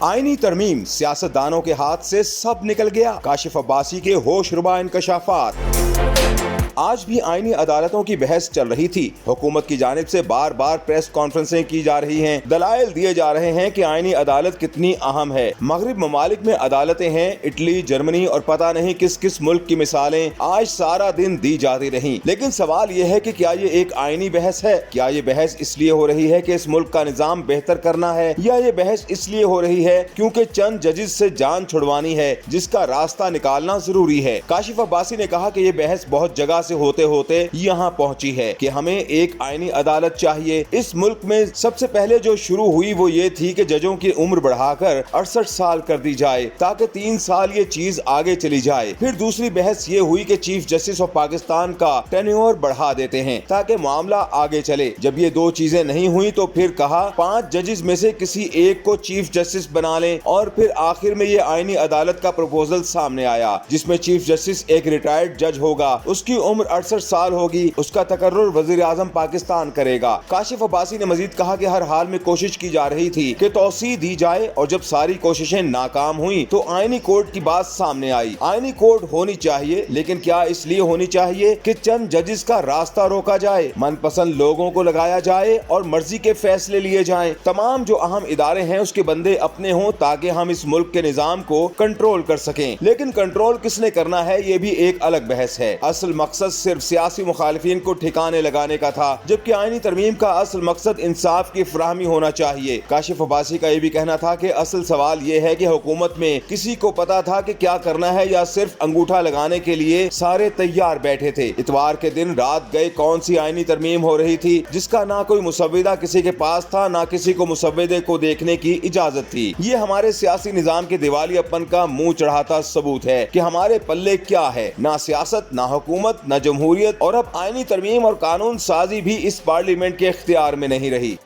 आईनी तरमीम, सियासतदानों के हाथ से सब निकल गया। काशिफ अब्बासी के होशरुबा इंकशाफात। आज भी आईनी अदालतों की बहस चल रही थी। हुकूमत की जानिब से बार बार प्रेस कॉन्फ्रेंसें की जा रही हैं, दलाइल दिए जा रहे हैं कि आईनी अदालत कितनी अहम है। मगरिब ममालिक में अदालतें हैं, इटली, जर्मनी और पता नहीं किस किस मुल्क की मिसालें आज सारा दिन दी जाती रहीं। लेकिन सवाल यह है कि क्या ये एक आईनी बहस है? क्या ये बहस इसलिए हो रही है कि इस मुल्क का निजाम बेहतर करना है, या ये बहस इसलिए हो रही है क्योंकि चंद जजेस से जान छुड़वानी है, जिसका रास्ता निकालना जरूरी है? काशिफ अब्बासी ने कहा कि ये बहस बहुत जगह से होते होते यहाँ पहुंची है कि हमें एक आईनी अदालत चाहिए। इस मुल्क में सबसे पहले जो शुरू हुई वो ये थी कि जजों की उम्र बढ़ाकर 68 साल कर दी जाए ताकि 3 साल ये चीज आगे चली जाए। फिर दूसरी बहस ये हुई कि चीफ जस्टिस ऑफ पाकिस्तान का टेन्योर बढ़ा देते हैं ताकि मामला आगे चले। जब ये दो चीजें नहीं हुई तो फिर कहा 5 जजेस में से किसी एक को चीफ जस्टिस बना लें, और फिर आखिर में ये आईनी अदालत का प्रपोजल सामने आया जिसमें चीफ जस्टिस एक रिटायर्ड जज होगा, उसकी उम्र 68 साल होगी, उसका तकर्रुर वजीर आजम पाकिस्तान करेगा। काशिफ अब्बासी ने मजीद कहा कि हर हाल में कोशिश की जा रही थी कि तौसी दी जाए, और जब सारी कोशिशें नाकाम हुई तो आईनी कोर्ट की बात सामने आई। आईनी कोर्ट होनी चाहिए, लेकिन क्या इसलिए होनी चाहिए कि चंद जजेस का रास्ता रोका जाए, मनपसंद लोगों को लगाया जाए और मर्जी के फैसले लिए जाएं। तमाम जो अहम इदारे हैं उसके बंदे अपने हों ताकि हम इस मुल्क के निजाम को कंट्रोल कर सकें। लेकिन कंट्रोल किसने करना है ये भी एक अलग बहस है। असल मकसद सिर्फ सियासी मुखालिफिन को ठिकाने लगाने का था, जबकि आईनी तरमीम का असल मकसद इंसाफ की फराहमी होना चाहिए। काशिफ अब्बासी का ये भी कहना था कि असल सवाल ये है कि हुकूमत में किसी को पता था कि क्या करना है, या सिर्फ अंगूठा लगाने के लिए सारे तैयार बैठे थे। इतवार के दिन रात गए कौन सी आईनी तरमीम हो रही थी जिसका ना कोई मुसव्विदा किसी के पास था, ना किसी को मुसव्विदे को देखने की इजाजत थी। ये हमारे सियासी निजाम के दिवालियापन का मुंह चढ़ाता सबूत है कि हमारे पल्ले क्या है, ना सियासत, ना हुकूमत, ना जमहूरियत, और अब आईनी तरमीम और कानून साजी भी इस पार्लियामेंट के इख्तियार में नहीं रही।